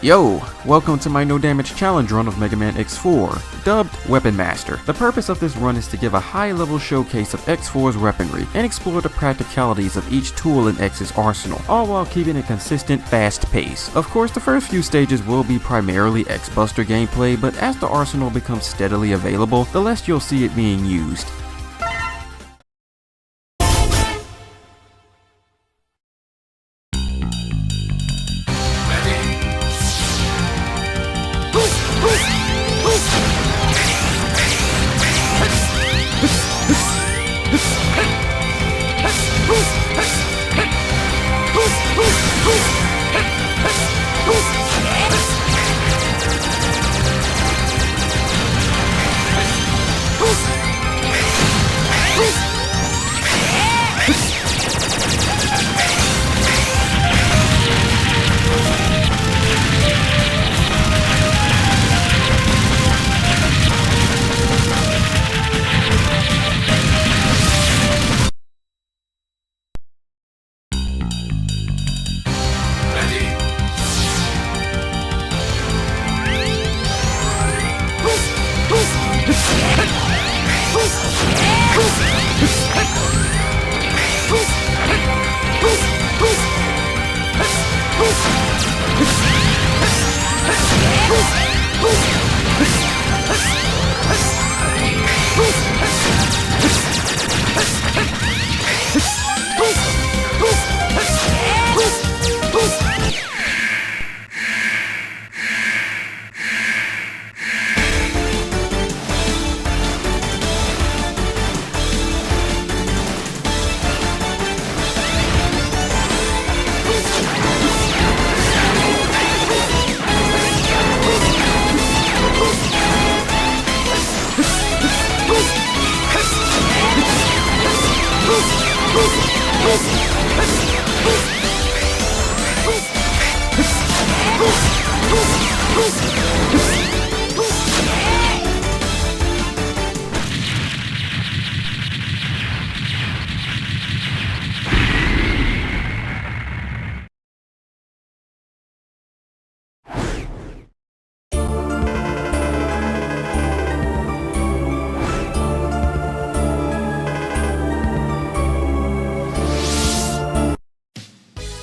Yo, welcome to my no damage challenge run of Mega Man X4, dubbed Weapon Master. The purpose of this run is to give a high level showcase of X4's weaponry and explore the practicalities of each tool in X's arsenal, all while keeping a consistent, fast pace. Of course, the first few stages will be primarily X-Buster gameplay, but as the arsenal becomes steadily available, the less you'll see it being used.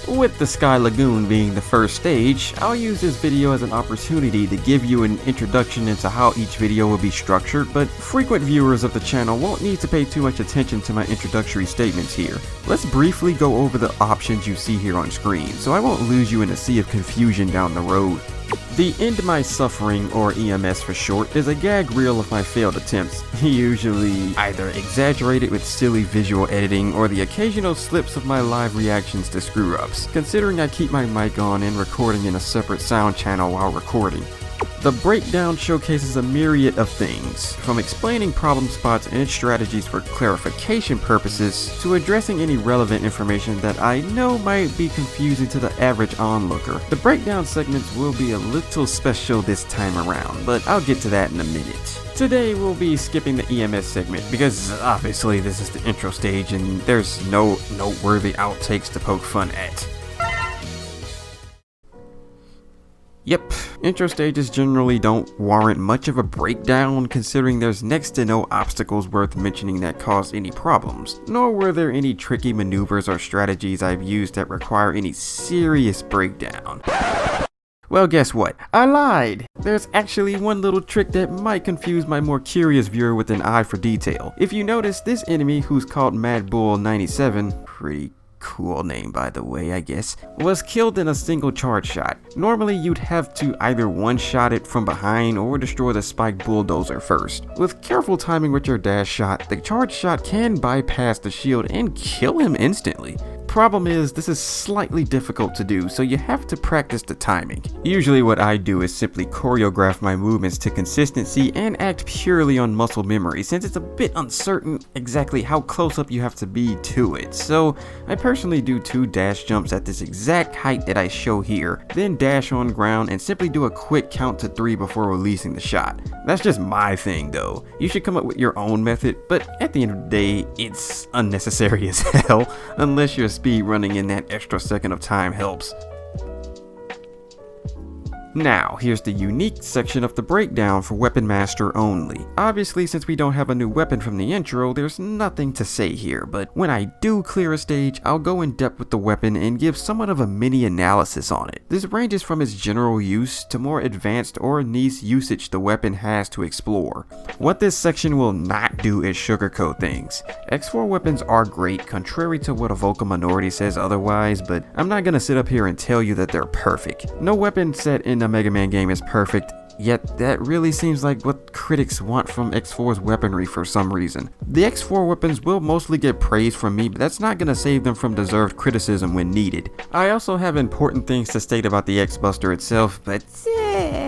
With the Sky Lagoon being the first stage, I'll use this video as an opportunity to give you an introduction into how each video will be structured, but frequent viewers of the channel won't need to pay too much attention to my introductory statements here. Let's briefly go over the options you see here on screen, so I won't lose you in a sea of confusion down the road. The End My Suffering, or EMS for short, is a gag reel of my failed attempts, usually either exaggerated with silly visual editing or the occasional slips of my live reactions to screw-ups, considering I keep my mic on and recording in a separate sound channel while recording. The breakdown showcases a myriad of things, from explaining problem spots and strategies for clarification purposes, to addressing any relevant information that I know might be confusing to the average onlooker. The breakdown segments will be a little special this time around, but I'll get to that in a minute. Today we'll be skipping the EMS segment, because obviously this is the intro stage and there's no noteworthy outtakes to poke fun at. Yep, intro stages generally don't warrant much of a breakdown, considering there's next to no obstacles worth mentioning that cause any problems, nor were there any tricky maneuvers or strategies I've used that require any serious breakdown. Well, guess what? I lied! There's actually one little trick that might confuse my more curious viewer with an eye for detail. If you notice, this enemy, who's called Mad Bull 97, pretty cool name by the way, I guess, was killed in a single charge shot. Normally you'd have to either one-shot it from behind or destroy the spiked bulldozer first. With careful timing with your dash shot, the charge shot can bypass the shield and kill him instantly. Problem is, this is slightly difficult to do, so you have to practice the timing. Usually what I do is simply choreograph my movements to consistency and act purely on muscle memory, since it's a bit uncertain exactly how close up you have to be to it. So I personally do 2 dash jumps at this exact height that I show here, then dash on ground and simply do a quick count to 3 before releasing the shot. That's just my thing though. You should come up with your own method, but at the end of the day, it's unnecessary as hell, unless you're speed running in that extra second of time helps. Now, here's the unique section of the breakdown for Weapon Master only. Obviously, since we don't have a new weapon from the intro, there's nothing to say here, but when I do clear a stage, I'll go in depth with the weapon and give somewhat of a mini analysis on it. This ranges from its general use to more advanced or niche usage the weapon has to explore. What this section will not do is sugarcoat things. X4 weapons are great, contrary to what a vocal minority says otherwise, but I'm not gonna sit up here and tell you that they're perfect. No weapon set in a Mega Man game is perfect, yet that really seems like what critics want from X4's weaponry for some reason. The X4 weapons will mostly get praise from me, but that's not gonna save them from deserved criticism when needed. I also have important things to state about the X-Buster itself, but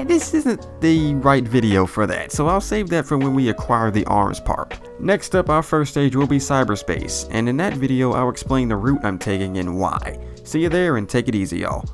this isn't the right video for that, so I'll save that for when we acquire the arms part. Next up, our first stage will be cyberspace, and in that video I'll explain the route I'm taking and why. See you there and take it easy, y'all.